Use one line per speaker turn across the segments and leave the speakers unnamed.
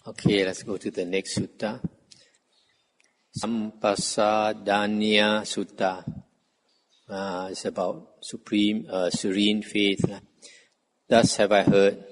Okay, let's go to the next sutta. Sampasadaniya Sutta. It's about serene faith. Thus have I heard.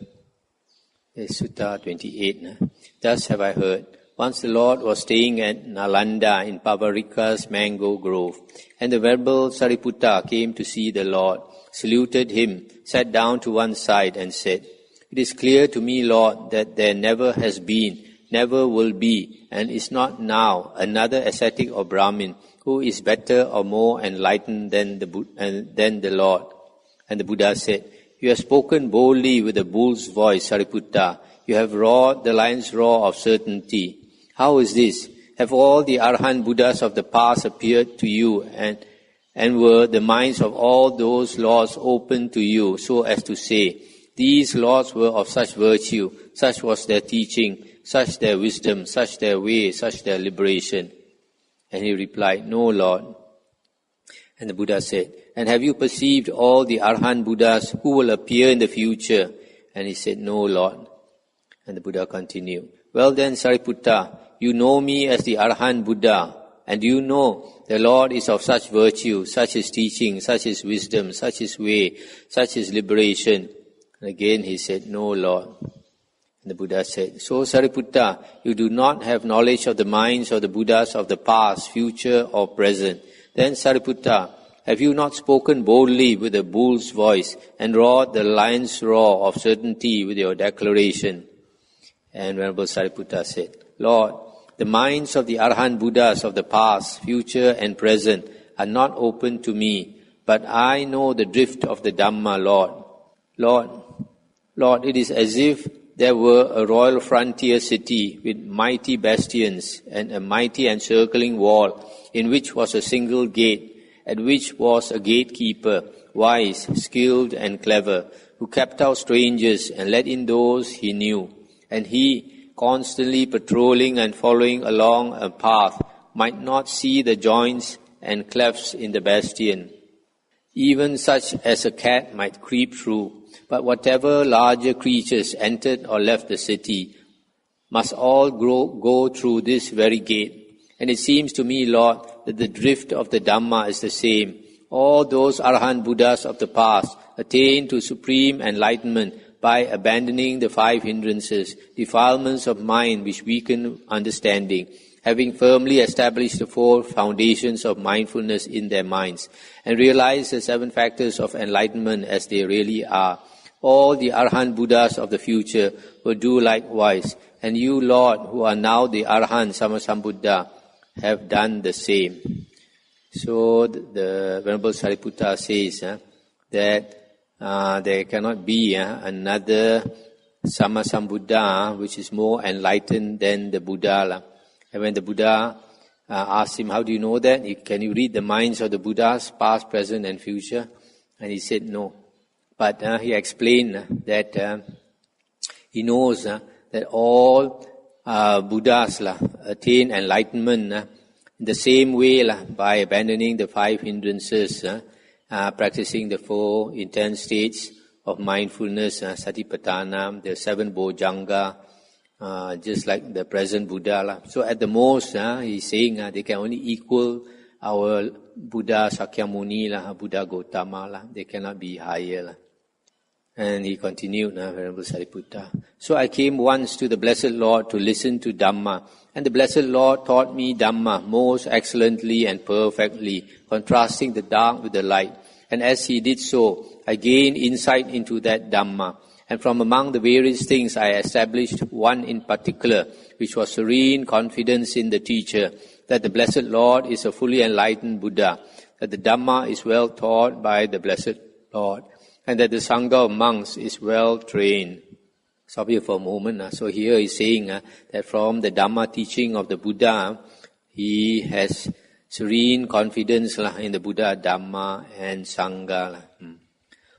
It's Sutta 28. Thus have I heard. Once the Lord was staying at Nalanda in Pavarika's mango grove, and the Venerable Sariputta came to see the Lord, saluted him, sat down to one side and said, "It is clear to me, Lord, that there never has been, never will be, and is not now another ascetic or Brahmin who is better or more enlightened than the Lord." And the Buddha said, "You have spoken boldly with a bull's voice, Sariputta. You have roared the lion's roar of certainty. How is this? Have all the Arahant Buddhas of the past appeared to you, and were the minds of all those lords open to you, so as to say, these lords were of such virtue, such was their teaching, such their wisdom, such their way, such their liberation?" And he replied, "No, Lord." And the Buddha said, "And have you perceived all the Arahant Buddhas who will appear in the future?" And he said, "No, Lord." And the Buddha continued, "Well then, Sariputta, you know me as the Arahant Buddha, and you know the Lord is of such virtue, such his teaching, such his wisdom, such his way, such his liberation." And again he said, "No, Lord." And the Buddha said, "So Sariputta, you do not have knowledge of the minds of the Buddhas of the past, future or present. Then Sariputta, have you not spoken boldly with a bull's voice, and roared the lion's roar of certainty with your declaration?" And Venerable Sariputta said, "Lord, the minds of the Arahant Buddhas of the past, future and present are not open to me, but I know the drift of the Dhamma, Lord. Lord, it is as if there were a royal frontier city with mighty bastions and a mighty encircling wall, in which was a single gate, at which was a gatekeeper, wise, skilled and clever, who kept out strangers and let in those he knew. And he, constantly patrolling and following along a path, might not see the joints and clefts in the bastion, even such as a cat might creep through. But whatever larger creatures entered or left the city must all go through this very gate. And it seems to me, Lord, that the drift of the Dhamma is the same. All those Arahant Buddhas of the past attain to supreme enlightenment by abandoning the 5 hindrances, defilements of mind which weaken understanding, having firmly established the 4 foundations of mindfulness in their minds, and realize the 7 factors of enlightenment as they really are. All the Arahant Buddhas of the future will do likewise, and you, Lord, who are now the Arahant Sammasambuddha, have done the same." So the Venerable Sariputta says that there cannot be another Sammasambuddha which is more enlightened than the Buddha. And when the Buddha asked him, "How do you know that? Can you read the minds of the Buddhas, past, present and future?" And he said, "No." But he explained that he knows that all Buddhas attain enlightenment in the same way by abandoning the 5 hindrances, practicing the 4 intense states of mindfulness, Satipatthana, the 7 Bojjhanga, just like the present Buddha. So at the most, he's saying they can only equal our Buddha Sakyamuni, Buddha Gautama. They cannot be higher. And he continued, Venerable Sariputta. "So I came once to the Blessed Lord to listen to Dhamma, and the Blessed Lord taught me Dhamma most excellently and perfectly, contrasting the dark with the light. And as he did so, I gained insight into that Dhamma. And from among the various things I established one in particular, which was serene confidence in the teacher, that the Blessed Lord is a fully enlightened Buddha, that the Dhamma is well taught by the Blessed Lord, and that the Sangha of monks is well trained." Stop here for a moment. So here he's saying that from the Dhamma teaching of the Buddha, he has serene confidence in the Buddha, Dhamma and Sangha.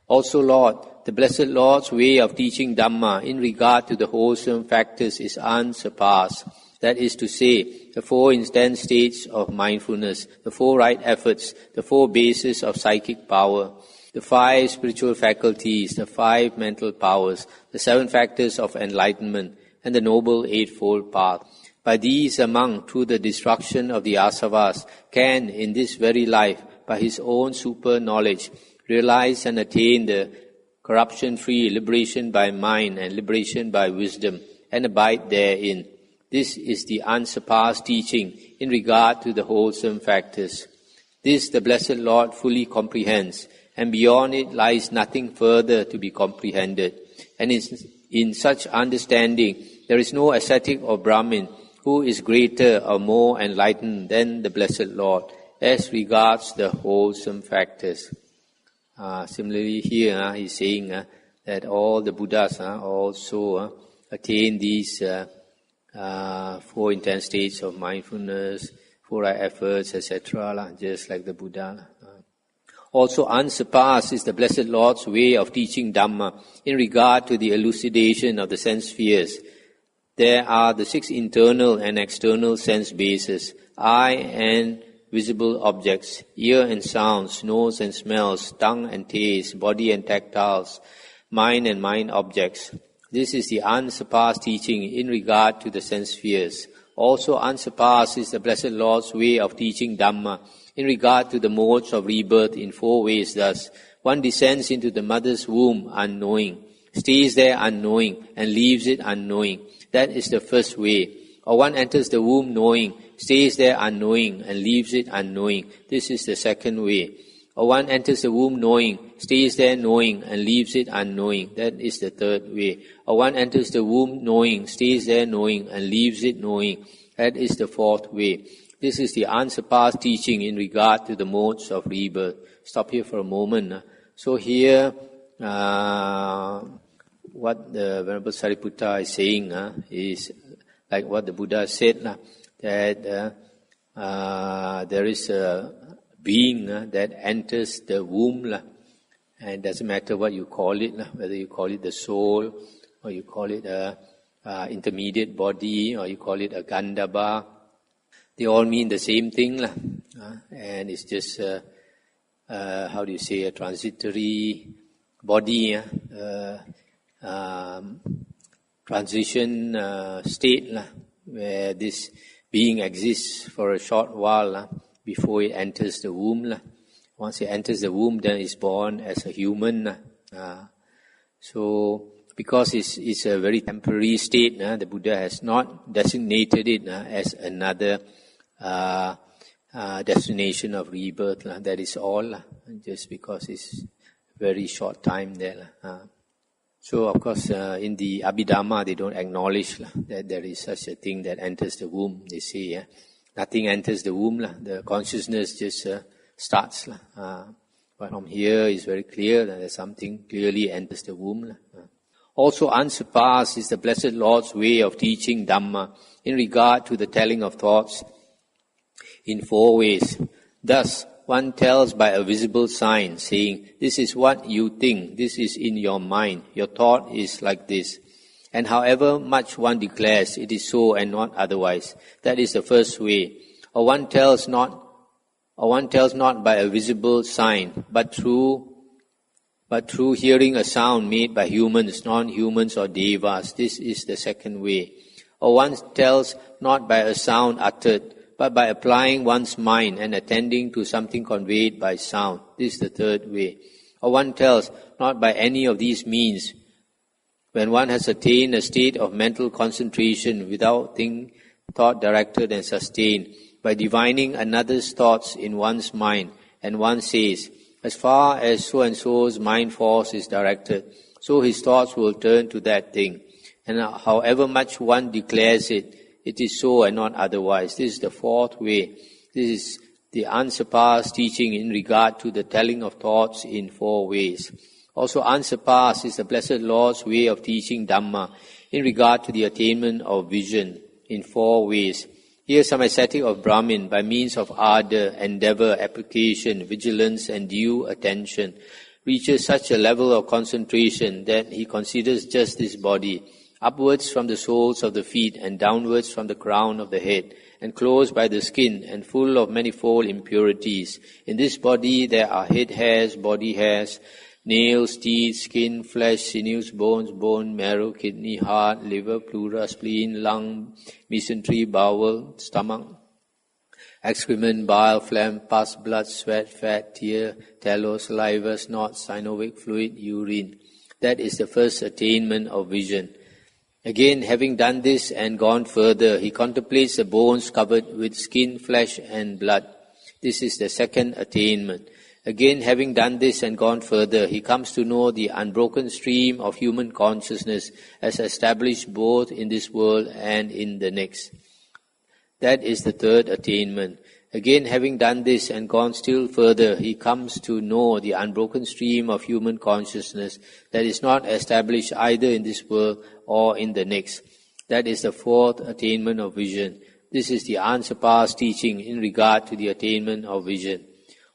"Also, Lord, the Blessed Lord's way of teaching Dhamma in regard to the wholesome factors is unsurpassed. That is to say, the 4 intense states of mindfulness, the 4 right efforts, the 4 bases of psychic power, the 5 spiritual faculties, the 5 mental powers, the 7 factors of enlightenment, and the Noble Eightfold Path. By these a monk, through the destruction of the asavas, can, in this very life, by his own super knowledge, realize and attain the corruption-free liberation by mind and liberation by wisdom, and abide therein. This is the unsurpassed teaching in regard to the wholesome factors. This the Blessed Lord fully comprehends, and beyond it lies nothing further to be comprehended. And in such understanding, there is no ascetic or Brahmin who is greater or more enlightened than the Blessed Lord as regards the wholesome factors. Similarly here, he's saying that all the Buddhas also attain these 4 intense states of mindfulness, 4 efforts, etc., just like the Buddha. Also unsurpassed is the Blessed Lord's way of teaching Dhamma in regard to the elucidation of the sense spheres. There are the 6 internal and external sense bases, eye and visible objects, ear and sounds, nose and smells, tongue and taste, body and tactiles, mind and mind objects. This is the unsurpassed teaching in regard to the sense spheres. Also unsurpassed is the Blessed Lord's way of teaching Dhamma in regard to the modes of rebirth in 4 ways. Thus, one descends into the mother's womb unknowing, stays there unknowing, and leaves it unknowing. That is the first way. Or one enters the womb knowing, stays there unknowing, and leaves it unknowing. This is the second way. Or one enters the womb knowing, stays there knowing, and leaves it unknowing. That is the third way. Or one enters the womb knowing, stays there knowing, and leaves it knowing. That is the fourth way. This is the unsurpassed teaching in regard to the modes of rebirth. Stop here for a moment. So here, what the Venerable Sariputta is saying is like what the Buddha said, that there is a being that enters the womb, and it doesn't matter what you call it, whether you call it the soul, or you call it a intermediate body, or you call it a Gandhabba. They all mean the same thing, and it's just how do you say, a transitory body, transition state, where this being exists for a short while before it enters the womb. Once it enters the womb, then it's born as a human. So, because it's a very temporary state, the Buddha has not designated it as another destination of rebirth. That is all, just because it's very short time there. So, of course, in the Abhidhamma, they don't acknowledge that there is such a thing that enters the womb. They say nothing enters the womb. The consciousness just starts. But from here, it's very clear that something clearly enters the womb. Also unsurpassed is the Blessed Lord's way of teaching Dhamma in regard to the telling of thoughts in 4 ways. Thus, one tells by a visible sign, saying, "This is what you think, this is in your mind, your thought is like this." And however much one declares, it is so and not otherwise. That is the first way. Or one tells not by a visible sign, but through hearing a sound made by humans, non-humans or devas. This is the second way. Or one tells not by a sound uttered, but by applying one's mind and attending to something conveyed by sound. This is the third way. Or one tells not by any of these means, when one has attained a state of mental concentration without thought directed and sustained, by divining another's thoughts in one's mind, and one says, as far as so-and-so's mind force is directed, so his thoughts will turn to that thing. And however much one declares it, it is so and not otherwise. This is the fourth way. This is the unsurpassed teaching in regard to the telling of thoughts in 4 ways. Also unsurpassed is the Blessed Lord's way of teaching Dhamma in regard to the attainment of vision in 4 ways. Here some ascetic of Brahmin, by means of ardor, endeavor, application, vigilance and due attention, reaches such a level of concentration that he considers just this body, upwards from the soles of the feet and downwards from the crown of the head, enclosed by the skin and full of manifold impurities. In this body there are head hairs, body hairs, nails, teeth, skin, flesh, sinews, bones, bone, marrow, kidney, heart, liver, pleura, spleen, lung, mesentery, bowel, stomach, excrement, bile, phlegm, pus, blood, sweat, fat, tear, tallow, saliva, snot, synovic fluid, urine. That is the first attainment of vision. Again, having done this and gone further, he contemplates the bones covered with skin, flesh and blood. This is the second attainment. Again, having done this and gone further, he comes to know the unbroken stream of human consciousness as established both in this world and in the next. That is the third attainment. Again, having done this and gone still further, he comes to know the unbroken stream of human consciousness that is not established either in this world or in the next. That is the fourth attainment of vision. This is the unsurpassed teaching in regard to the attainment of vision.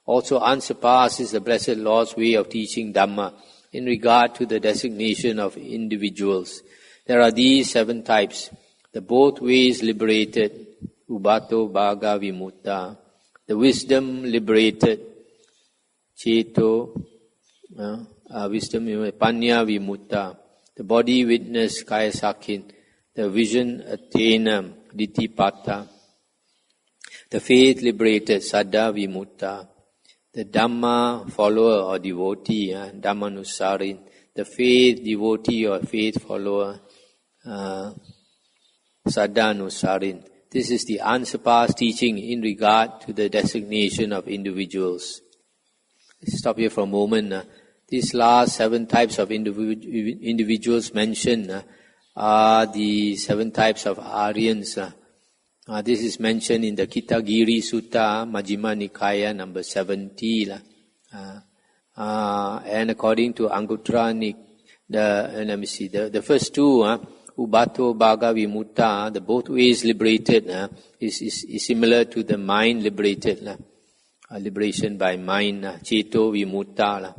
Also unsurpassed is the Blessed Lord's way of teaching Dhamma in regard to the designation of individuals. There are these 7 types. The both ways liberated, Ubato Bhaga Vimutta. The wisdom liberated, Ceto, wisdom, Panya Vimutta. The body witness, Kaya Sakin. The vision attainer, Ditthipata. The faith liberated, Saddha Vimutta. The Dhamma follower or devotee, Dhammanusarin. The faith devotee or faith follower, Saddhanusarin. This is the unsurpassed teaching in regard to the designation of individuals. Let's stop here for a moment. These last 7 types of individuals mentioned are the 7 types of Aryans. This is mentioned in the Kitagiri Sutta, Majjhima Nikaya, number 70. And according to Anguttara the first 2, Ubato Bhaga Vimutta, the both ways liberated, is similar to the mind liberated, liberation by mind, Ceto Vimutta,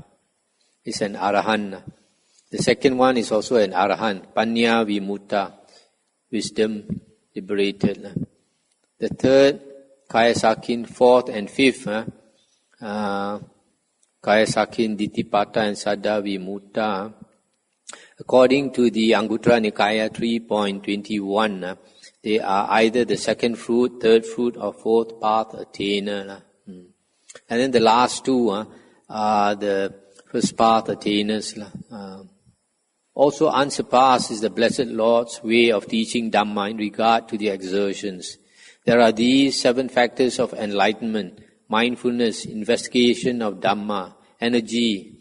is an Arahant. The second one is also an Arahant, Panya Vimutta, wisdom liberated. The third, Kaya Sakin, fourth and fifth, Kaya Sakin, Ditthipata and Saddha Vimutta. According to the Anguttara Nikaya 3.21, they are either the second fruit, third fruit or fourth path attainer. And then the last 2 are the first path attainers. Also unsurpassed is the Blessed Lord's way of teaching Dhamma in regard to the exertions. There are these 7 factors of enlightenment: mindfulness, investigation of Dhamma, energy,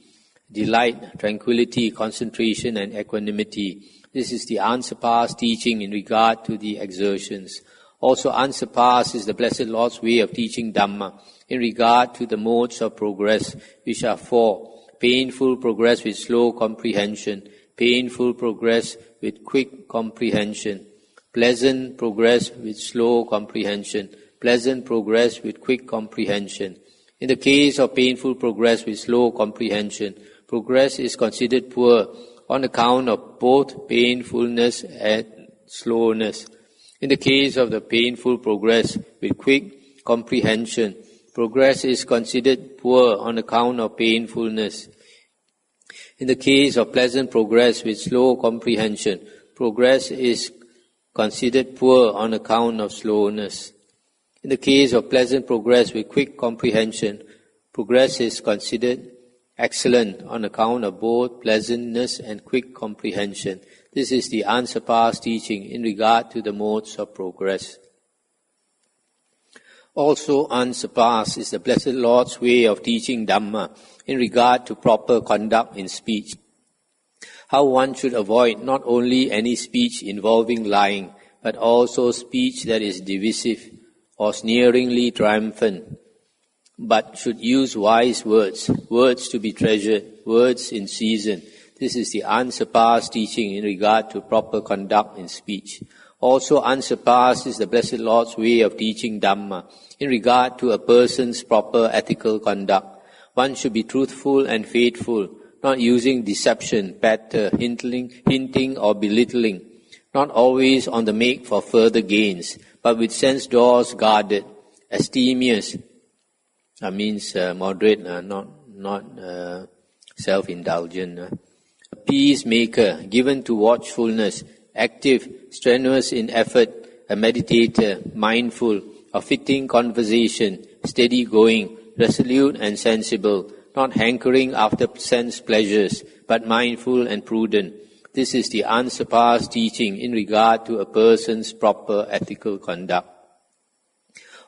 delight, tranquility, concentration and equanimity. This is the unsurpassed teaching in regard to the exertions. Also unsurpassed is the Blessed Lord's way of teaching Dhamma in regard to the modes of progress, which are 4. Painful progress with slow comprehension, painful progress with quick comprehension, pleasant progress with slow comprehension, pleasant progress with quick comprehension. In the case of painful progress with slow comprehension, progress is considered poor on account of both painfulness and slowness. In the case of the painful progress with quick comprehension, progress is considered poor on account of painfulness. In the case of pleasant progress with slow comprehension, progress is considered poor on account of slowness. In the case of pleasant progress with quick comprehension, progress is considered excellent on account of both pleasantness and quick comprehension. This is the unsurpassed teaching in regard to the modes of progress. Also unsurpassed is the Blessed Lord's way of teaching Dhamma in regard to proper conduct in speech. How one should avoid not only any speech involving lying, but also speech that is divisive or sneeringly triumphant, but should use wise words, words to be treasured, words in season. This is the unsurpassed teaching in regard to proper conduct in speech. Also unsurpassed is the Blessed Lord's way of teaching Dhamma in regard to a person's proper ethical conduct. One should be truthful and faithful, not using deception, patter, hinting or belittling, not always on the make for further gains, but with sense doors guarded, abstemious, that means moderate, not self-indulgent. A peacemaker, given to watchfulness, active, strenuous in effort, a meditator, mindful, of fitting conversation, steady going, resolute and sensible, not hankering after sense pleasures, but mindful and prudent. This is the unsurpassed teaching in regard to a person's proper ethical conduct.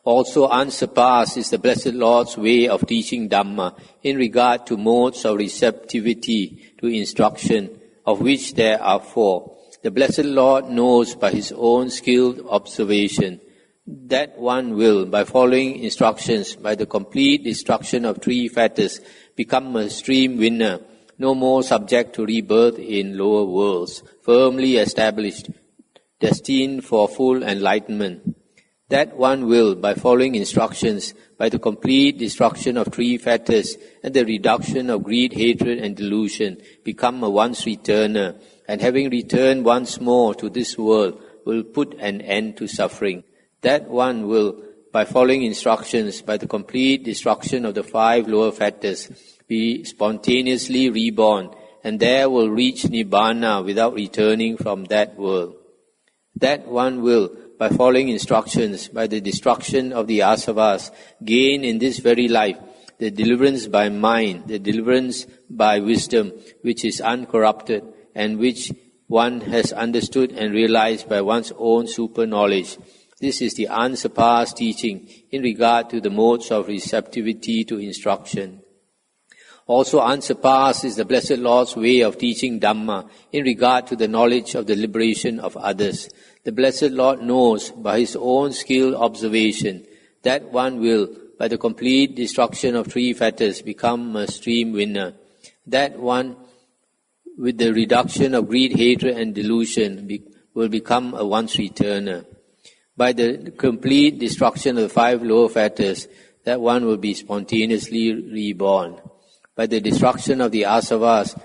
Also unsurpassed is the Blessed Lord's way of teaching Dhamma in regard to modes of receptivity to instruction, of which there are 4. The Blessed Lord knows by His own skilled observation that one will, by following instructions, by the complete destruction of 3 fetters, become a stream winner, no more subject to rebirth in lower worlds, firmly established, destined for full enlightenment. That one will, by following instructions, by the complete destruction of 3 fetters and the reduction of greed, hatred and delusion, become a once-returner, and having returned once more to this world, will put an end to suffering. That one will, by following instructions, by the complete destruction of the 5 lower fetters, be spontaneously reborn, and there will reach Nibbana without returning from that world. That one will, by following instructions, by the destruction of the asavas, gain in this very life the deliverance by mind, the deliverance by wisdom, which is uncorrupted, and which one has understood and realized by one's own super knowledge. This is the unsurpassed teaching in regard to the modes of receptivity to instruction. Also unsurpassed is the Blessed Lord's way of teaching Dhamma in regard to the knowledge of the liberation of others. The Blessed Lord knows by His own skilled observation that one will, by the complete destruction of 3 fetters, become a stream winner. That one, with the reduction of greed, hatred and delusion, will become a once-returner. By the complete destruction of the 5 lower fetters, that one will be spontaneously reborn. By the destruction of the asavas,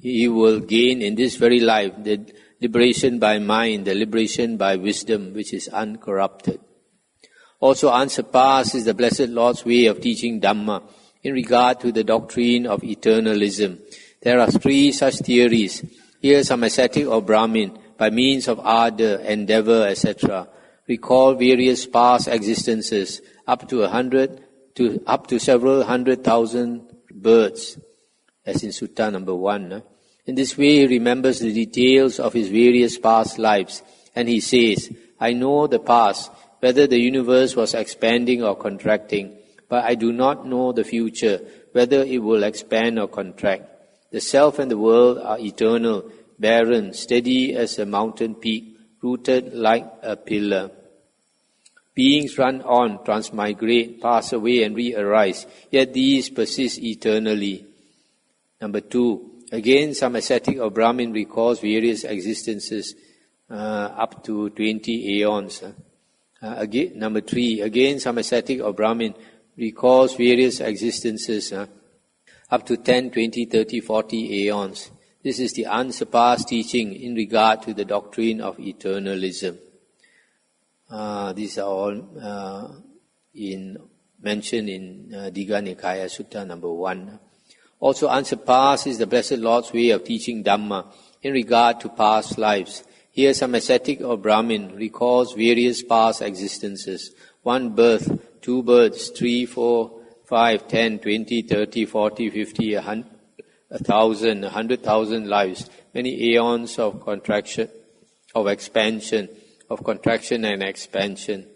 he will gain in this very life the liberation by mind, the liberation by wisdom, which is uncorrupted. Also unsurpassed is the Blessed Lord's way of teaching Dhamma in regard to the doctrine of eternalism. There are 3 such theories. Here some ascetic or Brahmin, by means of ardor, endeavor, etc., recall various past existences up to several 100,000 births, as in Sutta number 1. In this way he remembers the details of his various past lives, and he says, I know the past, whether the universe was expanding or contracting, but I do not know the future, whether it will expand or contract. The self and the world are eternal, barren, steady as a mountain peak, rooted like a pillar. Beings run on, transmigrate, pass away and re-arise, yet these persist eternally. Number 2, again some ascetic or Brahmin recalls various existences up to 20 aeons. Number 3, again some ascetic or Brahmin recalls various existences up to 10, 20, 30, 40 aeons. This is the unsurpassed teaching in regard to the doctrine of eternalism. These are all mentioned in Digha Nikaya Sutta number 1. Also unsurpassed is the Blessed Lord's way of teaching Dhamma in regard to past lives. Here some ascetic or Brahmin recalls various past existences. 1 birth, 2 births, 3, 4, 5, 10, 20, 30, 40, 50, 1,000, 100,000 lives, many aeons of contraction, of expansion, of contraction and expansion.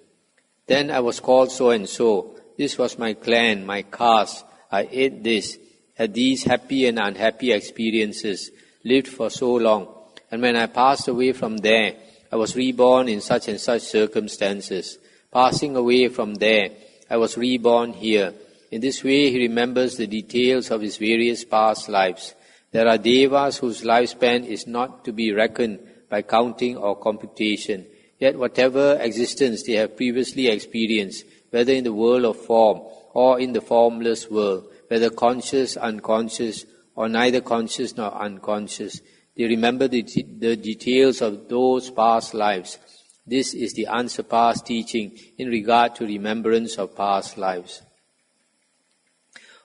Then I was called so and so. This was my clan, my caste. I ate this, had these happy and unhappy experiences, lived for so long. And when I passed away from there, I was reborn in such and such circumstances. Passing away from there, I was reborn here. In this way he remembers the details of his various past lives. There are devas whose lifespan is not to be reckoned by counting or computation. Yet whatever existence they have previously experienced, whether in the world of form or in the formless world, whether conscious, unconscious, or neither conscious nor unconscious, they remember the details of those past lives. This is the unsurpassed teaching in regard to remembrance of past lives.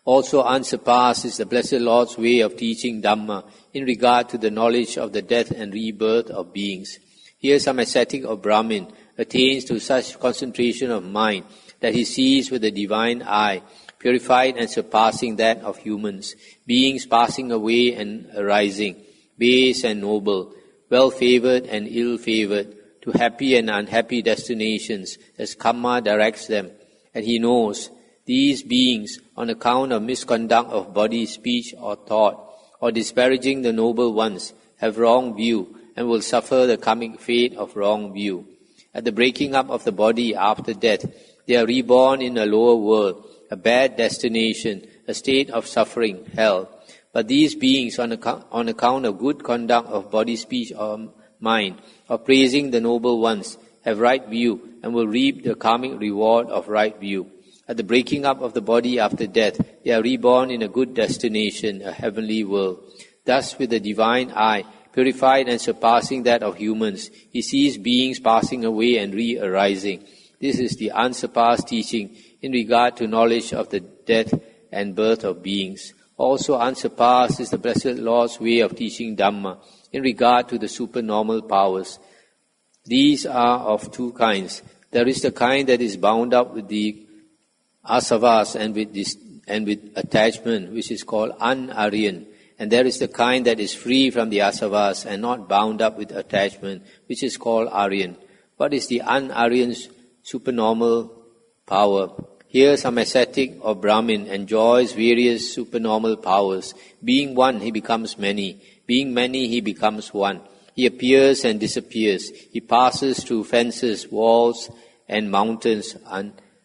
Also unsurpassed is the Blessed Lord's way of teaching Dhamma in regard to the knowledge of the death and rebirth of beings. Here some ascetic or Brahmin attains to such concentration of mind that he sees with the divine eye, purified and surpassing that of humans, beings passing away and arising, base and noble, well-favored and ill-favored, to happy and unhappy destinations as karma directs them. And he knows these beings, on account of misconduct of body, speech or thought, or disparaging the noble ones, have wrong view and will suffer the coming fate of wrong view. At the breaking up of the body after death, they are reborn in a lower world, a bad destination, a state of suffering, hell. But these beings, on account of good conduct of body, speech or mind, of praising the noble ones, have right view and will reap the karmic reward of right view. At the breaking up of the body after death, they are reborn in a good destination, a heavenly world. Thus, with the divine eye, purified and surpassing that of humans, he sees beings passing away and re-arising. This is the unsurpassed teaching in regard to knowledge of the death and birth of beings. Also unsurpassed is the Blessed Lord's way of teaching Dhamma in regard to the supernormal powers. These are of two kinds. There is the kind that is bound up with the asavas and with attachment, which is called un-Aryan. And there is the kind that is free from the asavas and not bound up with attachment, which is called Aryan. What is the un-Aryan supernormal power? Here some ascetic or Brahmin enjoys various supernormal powers. Being one, he becomes many. Being many, he becomes one. He appears and disappears. He passes through fences, walls, and mountains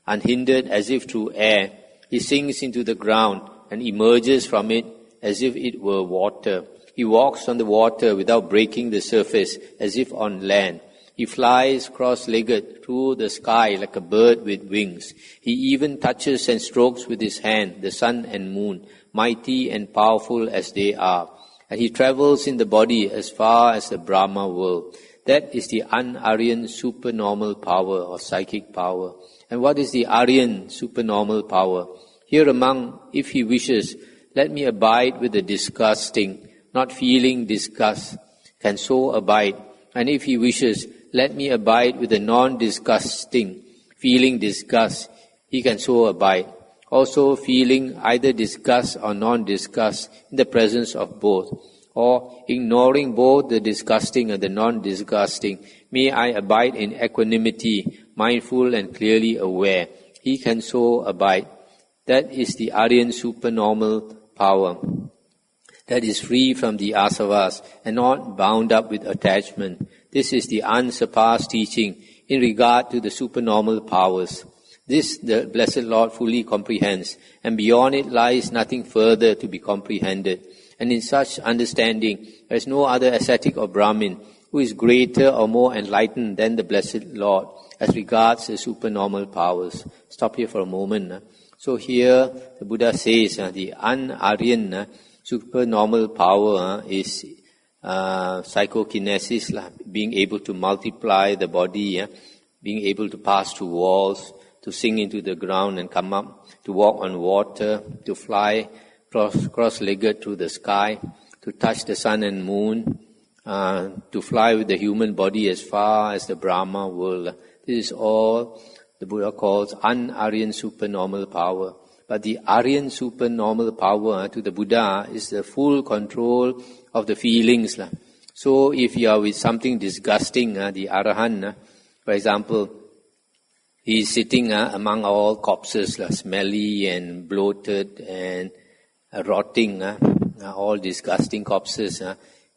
unhindered as if through air. He sinks into the ground and emerges from it as if it were water. He walks on the water without breaking the surface as if on land. He flies cross-legged through the sky like a bird with wings. He even touches and strokes with his hand the sun and moon, mighty and powerful as they are. And he travels in the body as far as the Brahma world. That is the un-Aryan supernormal power or psychic power. And what is the Aryan supernormal power? Here among, if he wishes, let me abide with the disgusting, not feeling disgust, can so abide. And if he wishes, let me abide with the non-disgusting, feeling disgust, he can so abide. Also feeling either disgust or non-disgust in the presence of both, or ignoring both the disgusting and the non-disgusting, may I abide in equanimity, mindful and clearly aware. He can so abide. That is the Aryan supernormal power that is free from the asavas and not bound up with attachment. This is the unsurpassed teaching in regard to the supernormal powers. This the Blessed Lord fully comprehends, and beyond it lies nothing further to be comprehended. And in such understanding, there is no other ascetic or Brahmin who is greater or more enlightened than the Blessed Lord as regards the supernormal powers. Stop here for a moment. So here the Buddha says the un-Aryan supernormal power is psychokinesis, being able to multiply the body, being able to pass through walls, to sink into the ground and come up, to walk on water, to fly cross-legged through the sky, to touch the sun and moon, to fly with the human body as far as the Brahma world. This is all the Buddha calls un-Aryan supernormal power. But the Aryan supernormal power to the Buddha is the full control of the feelings. So if you are with something disgusting, the Arahant, for example, he is sitting among all corpses, smelly and bloated and rotting, all disgusting corpses.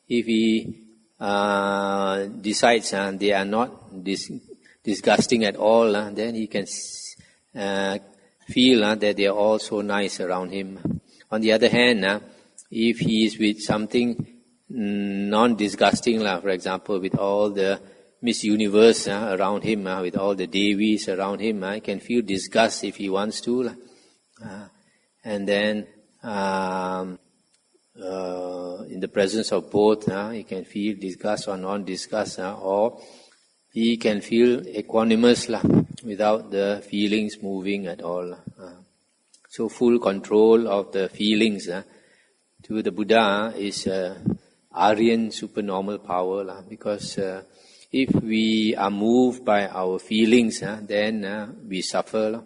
If he decides they are not disgusting at all, then he can feel that they are all so nice around him. On the other hand, if he is with something non-disgusting, for example, with all the Miss Universe around him, with all the Devis around him, he can feel disgust if he wants to. And then in the presence of both, he can feel disgust or non-disgust, or he can feel equanimous without the feelings moving at all. So full control of the feelings to the Buddha is Aryan supernormal power, because if we are moved by our feelings, then we suffer.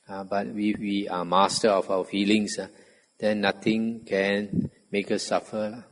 But if we are master of our feelings, then nothing can make us suffer.